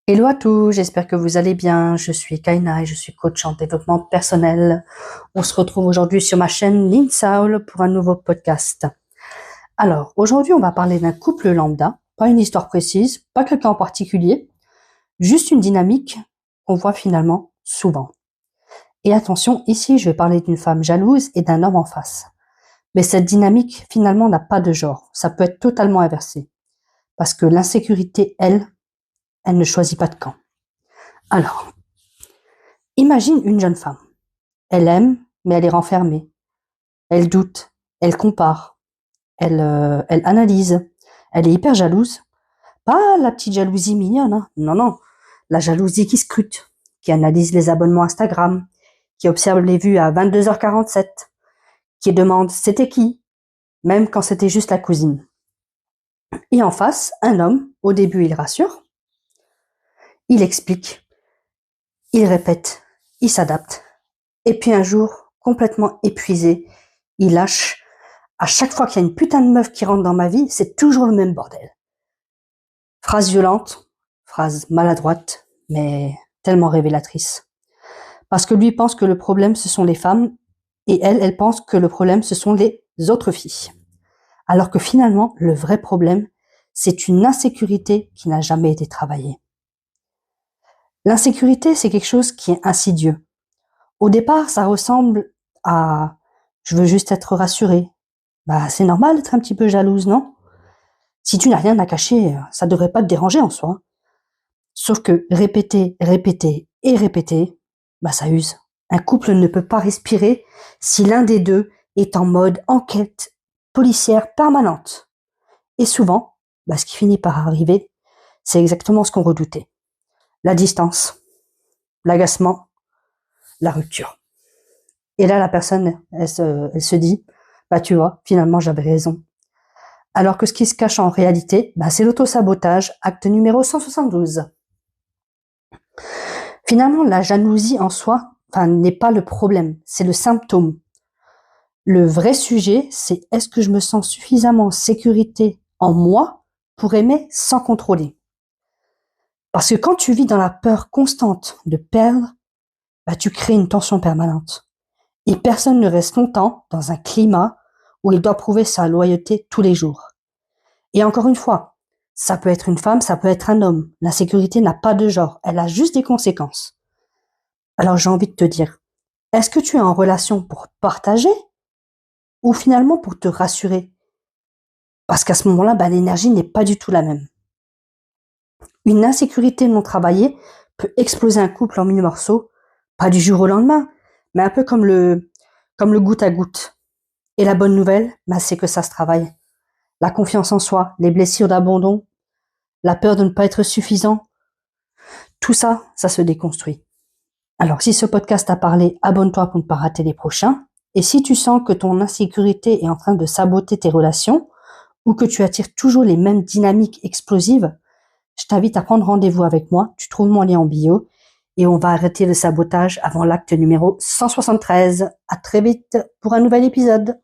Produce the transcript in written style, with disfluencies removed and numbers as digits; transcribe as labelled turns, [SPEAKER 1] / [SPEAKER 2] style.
[SPEAKER 1] Hello à tous, j'espère que vous allez bien. Je suis Kaina et je suis coach en développement personnel. On se retrouve aujourd'hui sur ma chaîne Lean Soul pour un nouveau podcast. Alors, aujourd'hui, on va parler d'un couple lambda, pas une histoire précise, pas quelqu'un en particulier, juste une dynamique qu'on voit finalement souvent. Et attention, ici, je vais parler d'une femme jalouse et d'un homme en face. Mais cette dynamique, finalement, n'a pas de genre. Ça peut être totalement inversé. Parce que l'insécurité, elle ne choisit pas de camp. Alors, imagine une jeune femme. Elle aime, mais elle est renfermée. Elle doute, elle compare, elle analyse. Elle est hyper jalouse. Pas la petite jalousie mignonne, hein. Non, non. La jalousie qui scrute, qui analyse les abonnements Instagram, qui observe les vues à 22h47, qui demande c'était qui, même quand c'était juste la cousine. Et en face, un homme, au début il rassure, il explique, il répète, il s'adapte. Et puis un jour, complètement épuisé, il lâche. À chaque fois qu'il y a une putain de meuf qui rentre dans ma vie, c'est toujours le même bordel. Phrase violente, phrase maladroite, mais tellement révélatrice. Parce que lui pense que le problème, ce sont les femmes, et elle pense que le problème, ce sont les autres filles. Alors que finalement, le vrai problème, c'est une insécurité qui n'a jamais été travaillée. L'insécurité, c'est quelque chose qui est insidieux. Au départ, ça ressemble à « je veux juste être rassurée ». Bah, c'est normal d'être un petit peu jalouse, non ? Si tu n'as rien à cacher, ça devrait pas te déranger en soi. Sauf que répéter, répéter et répéter, bah ça use. Un couple ne peut pas respirer si l'un des deux est en mode enquête policière permanente. Et souvent, bah ce qui finit par arriver, c'est exactement ce qu'on redoutait. La distance, l'agacement, la rupture. Et là, la personne, elle se dit, bah tu vois, finalement j'avais raison. Alors que ce qui se cache en réalité, bah, c'est l'autosabotage, acte numéro 172. Finalement, la jalousie en soi, n'est pas le problème, c'est le symptôme. Le vrai sujet, c'est est-ce que je me sens suffisamment en sécurité en moi pour aimer sans contrôler. Parce que quand tu vis dans la peur constante de perdre, bah, tu crées une tension permanente. Et personne ne reste longtemps dans un climat où il doit prouver sa loyauté tous les jours. Et encore une fois, ça peut être une femme, ça peut être un homme. L'insécurité n'a pas de genre, elle a juste des conséquences. Alors j'ai envie de te dire, est-ce que tu es en relation pour partager ou finalement pour te rassurer? Parce qu'à ce moment-là, bah, l'énergie n'est pas du tout la même. Une insécurité non travaillée peut exploser un couple en mille morceaux, pas du jour au lendemain, mais un peu comme le goutte à goutte. Et la bonne nouvelle, bah, c'est que ça se travaille. La confiance en soi, les blessures d'abandon, la peur de ne pas être suffisant, tout ça, ça se déconstruit. Alors, si ce podcast t'a parlé, abonne-toi pour ne pas rater les prochains. Et si tu sens que ton insécurité est en train de saboter tes relations ou que tu attires toujours les mêmes dynamiques explosives, je t'invite à prendre rendez-vous avec moi. Tu trouves mon lien en bio et on va arrêter le sabotage avant l'acte numéro 173. À très vite pour un nouvel épisode.